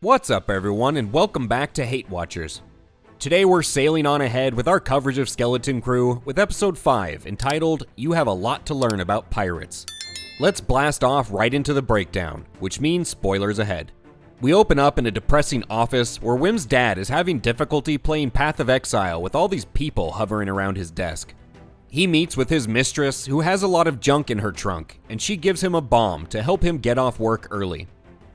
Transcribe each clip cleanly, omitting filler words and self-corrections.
What's up everyone, and welcome back to HateWatchers. Today we're sailing on ahead with our coverage of Skeleton Crew with episode 5 entitled, You Have a Lot to Learn About Pirates. Let's blast off right into the breakdown, which means spoilers ahead. We open up in a depressing office where Wim's dad is having difficulty playing Path of Exile with all these people hovering around his desk. He meets with his mistress, who has a lot of junk in her trunk, and she gives him a bomb to help him get off work early.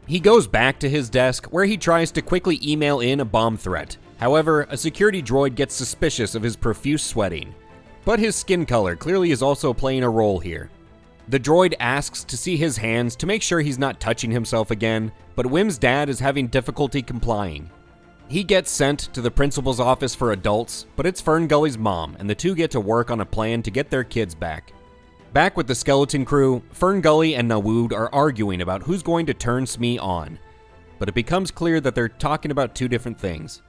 He goes back to his desk where he tries to quickly email in a bomb threat. However, a security droid gets suspicious of his profuse sweating. But his skin color clearly is also playing a role here. The droid asks to see his hands to make sure he's not touching himself again, but Wim's dad is having difficulty complying. He gets sent to the principal's office for adults, but it's Ferngully's mom, and the two get to work on a plan to get their kids back. Back with the Skeleton Crew, Ferngully and Nawood are arguing about who's going to turn Smee on, but it becomes clear that they're talking about two different things.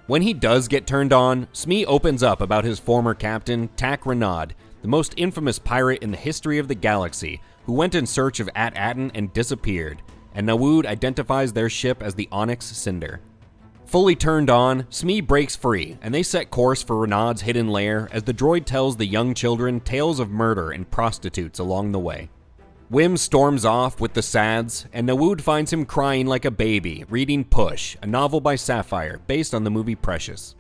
When he does get turned on, Smee opens up about his former captain, Tak Renaud, the most infamous pirate in the history of the galaxy, who went in search of At-Aten and disappeared, and Nawood identifies their ship as the Onyx Cinder. Fully turned on, Smee breaks free, and they set course for Renaud's hidden lair as the droid tells the young children tales of murder and prostitutes along the way. Wim storms off with the Sads, and Nawood finds him crying like a baby, reading Push, a novel by Sapphire based on the movie Precious.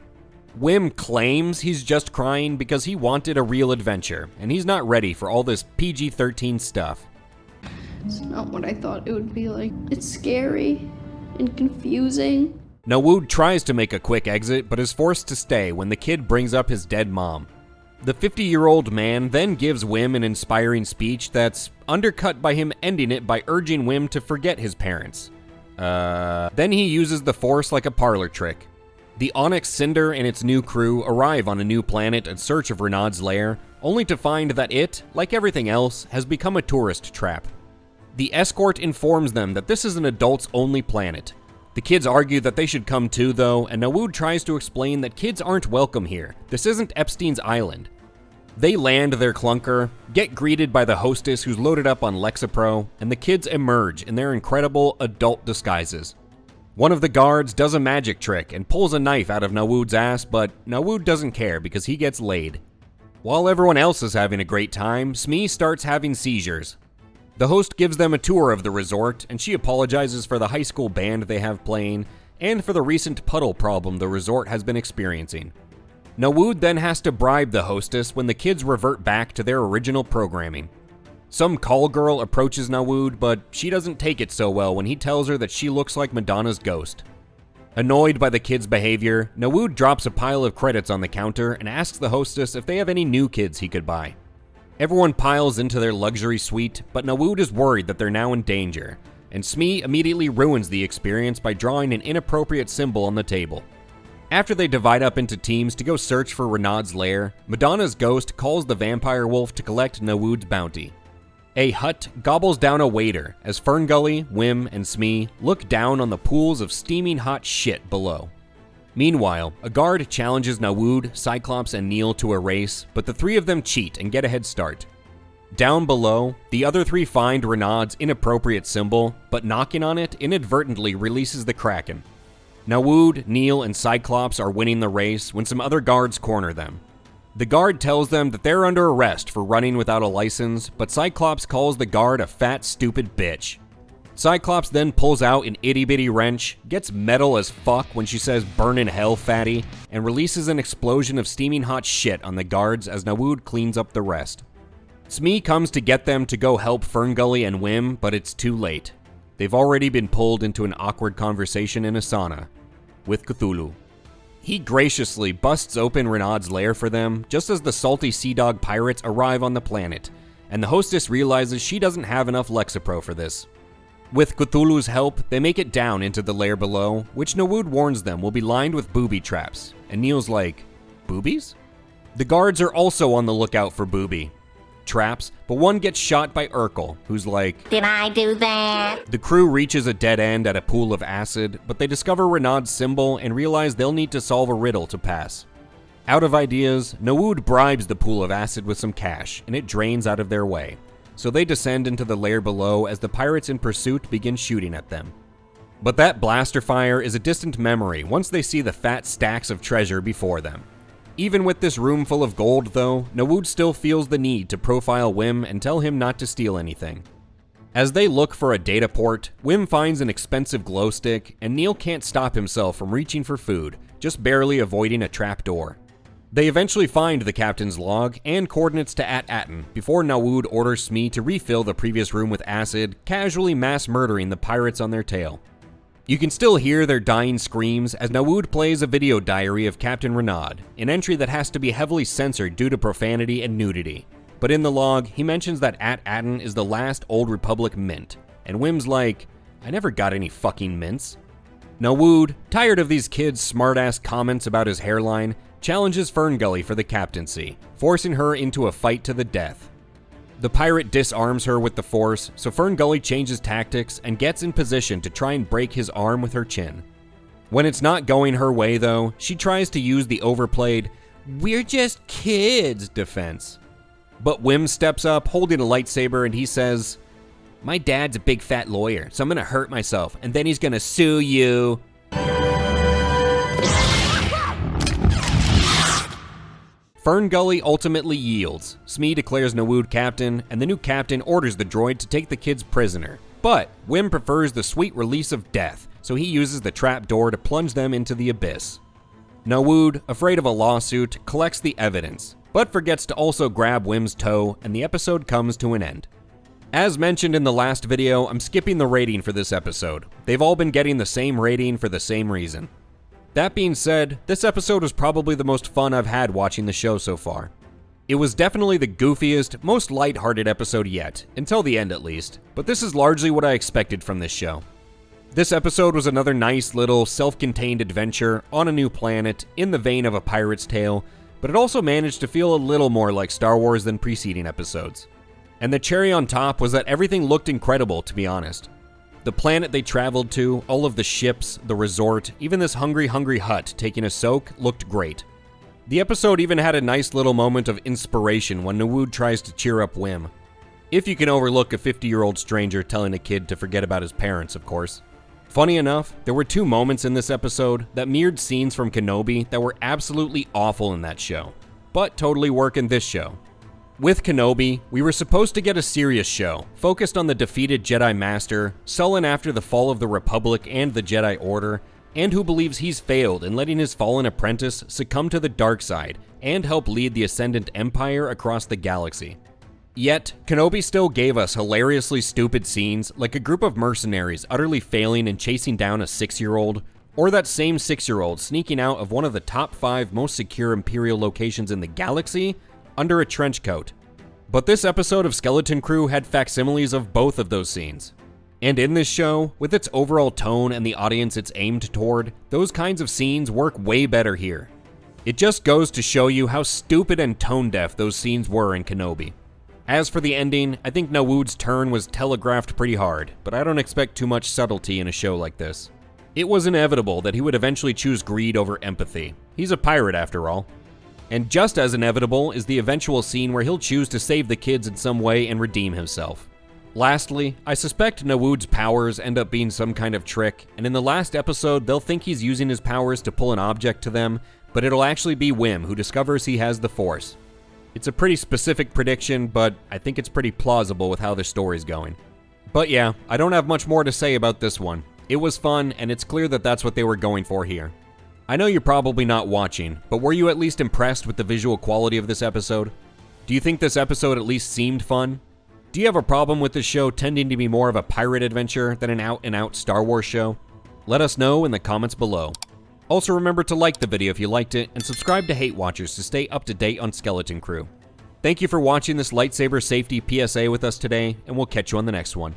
Wim claims he's just crying because he wanted a real adventure, and he's not ready for all this PG-13 stuff. It's not what I thought it would be like. It's scary and confusing. Nawood tries to make a quick exit, but is forced to stay when the kid brings up his dead mom. The 50-year-old man then gives Wim an inspiring speech that's undercut by him ending it by urging Wim to forget his parents. Then he uses the Force like a parlor trick. The Onyx Cinder and its new crew arrive on a new planet in search of Renaud's lair, only to find that it, like everything else, has become a tourist trap. The escort informs them that this is an adults-only planet. The kids argue that they should come too, though, and Nawood tries to explain that kids aren't welcome here. This isn't Epstein's Island. They land their clunker, get greeted by the hostess who's loaded up on Lexapro, and the kids emerge in their incredible adult disguises. One of the guards does a magic trick and pulls a knife out of Nawood's ass, but Nawood doesn't care because he gets laid. While everyone else is having a great time, Smee starts having seizures. The host gives them a tour of the resort, and she apologizes for the high school band they have playing, and for the recent puddle problem the resort has been experiencing. Nawood then has to bribe the hostess when the kids revert back to their original programming. Some call girl approaches Nawood, but she doesn't take it so well when he tells her that she looks like Madonna's ghost. Annoyed by the kids' behavior, Nawood drops a pile of credits on the counter and asks the hostess if they have any new kids he could buy. Everyone piles into their luxury suite, but Nawood is worried that they're now in danger, and Smee immediately ruins the experience by drawing an inappropriate symbol on the table. After they divide up into teams to go search for Renaud's lair, Madonna's ghost calls the vampire wolf to collect Nawood's bounty. A hut gobbles down a waiter as Ferngully, Wim, and Smee look down on the pools of steaming hot shit below. Meanwhile, a guard challenges Nawood, Cyclops, and Neil to a race, but the three of them cheat and get a head start. Down below, the other three find Renaud's inappropriate symbol, but knocking on it inadvertently releases the Kraken. Nawood, Neil, and Cyclops are winning the race when some other guards corner them. The guard tells them that they're under arrest for running without a license, but Cyclops calls the guard a fat, stupid bitch. Cyclops then pulls out an itty-bitty wrench, gets metal as fuck when she says "burn in hell, fatty," and releases an explosion of steaming hot shit on the guards as Nawood cleans up the rest. Smee comes to get them to go help Ferngully and Wim, but it's too late. They've already been pulled into an awkward conversation in a sauna with Cthulhu. He graciously busts open Renaud's lair for them just as the salty sea dog pirates arrive on the planet, and the hostess realizes she doesn't have enough Lexapro for this. With Cthulhu's help, they make it down into the lair below, which Nawood warns them will be lined with booby traps, and Neil's like, boobies? The guards are also on the lookout for booby traps, but one gets shot by Urkel, who's like, did I do that? The crew reaches a dead end at a pool of acid, but they discover Renaud's symbol and realize they'll need to solve a riddle to pass. Out of ideas, Nawood bribes the pool of acid with some cash, and it drains out of their way. So they descend into the lair below as the pirates in pursuit begin shooting at them. But that blaster fire is a distant memory once they see the fat stacks of treasure before them. Even with this room full of gold though, Nawood still feels the need to profile Wim and tell him not to steal anything. As they look for a data port, Wim finds an expensive glow stick, and Neil can't stop himself from reaching for food, just barely avoiding a trapdoor. They eventually find the captain's log and coordinates to Atten before Nawood orders Smee to refill the previous room with acid, casually mass murdering the pirates on their tail. You can still hear their dying screams as Nawood plays a video diary of Captain Renaud, an entry that has to be heavily censored due to profanity and nudity. But in the log, he mentions that Atten is the last Old Republic mint, and Wim's like, I never got any fucking mints. Nawood, tired of these kids' smartass comments about his hairline, challenges Ferngully for the captaincy, forcing her into a fight to the death. The pirate disarms her with the force, so Ferngully changes tactics and gets in position to try and break his arm with her chin. When it's not going her way though, she tries to use the overplayed, "We're just kids" defense. But Wim steps up holding a lightsaber and he says, "My dad's a big fat lawyer, so I'm gonna hurt myself, and then he's gonna sue you." Ferngully ultimately yields. Smee declares Nawood captain, and the new captain orders the droid to take the kids prisoner. But Wim prefers the sweet release of death, so he uses the trap door to plunge them into the abyss. Nawood, afraid of a lawsuit, collects the evidence, but forgets to also grab Wim's toe, and the episode comes to an end. As mentioned in the last video, I'm skipping the rating for this episode. They've all been getting the same rating for the same reason. That being said, this episode was probably the most fun I've had watching the show so far. It was definitely the goofiest, most lighthearted episode yet, until the end at least, but this is largely what I expected from this show. This episode was another nice little self-contained adventure on a new planet in the vein of A Pirate's Tale, but it also managed to feel a little more like Star Wars than preceding episodes. And the cherry on top was that everything looked incredible, to be honest. The planet they traveled to, all of the ships, the resort, even this hungry hut taking a soak looked great. The episode even had a nice little moment of inspiration when Nawood tries to cheer up Wim. If you can overlook a 50-year-old stranger telling a kid to forget about his parents, of course. Funny enough, there were two moments in this episode that mirrored scenes from Kenobi that were absolutely awful in that show, but totally work in this show. With Kenobi, we were supposed to get a serious show, focused on the defeated Jedi Master, sullen after the fall of the Republic and the Jedi Order, and who believes he's failed in letting his fallen apprentice succumb to the dark side and help lead the Ascendant Empire across the galaxy. Yet, Kenobi still gave us hilariously stupid scenes like a group of mercenaries utterly failing in chasing down a 6-year-old, or that same 6-year-old sneaking out of one of the top 5 most secure Imperial locations in the galaxy under a trench coat. But this episode of Skeleton Crew had facsimiles of both of those scenes. And in this show, with its overall tone and the audience it's aimed toward, those kinds of scenes work way better here. It just goes to show you how stupid and tone-deaf those scenes were in Kenobi. As for the ending, I think Nawood's turn was telegraphed pretty hard, but I don't expect too much subtlety in a show like this. It was inevitable that he would eventually choose greed over empathy. He's a pirate after all. And just as inevitable is the eventual scene where he'll choose to save the kids in some way and redeem himself. Lastly, I suspect Nawood's powers end up being some kind of trick, and in the last episode they'll think he's using his powers to pull an object to them, but it'll actually be Wim who discovers he has the Force. It's a pretty specific prediction, but I think it's pretty plausible with how the story's going. But yeah, I don't have much more to say about this one. It was fun, and it's clear that that's what they were going for here. I know you're probably not watching, but were you at least impressed with the visual quality of this episode? Do you think this episode at least seemed fun? Do you have a problem with this show tending to be more of a pirate adventure than an out-and-out Star Wars show? Let us know in the comments below. Also remember to like the video if you liked it, and subscribe to HateWatchers to stay up to date on Skeleton Crew. Thank you for watching this lightsaber safety PSA with us today, and we'll catch you on the next one.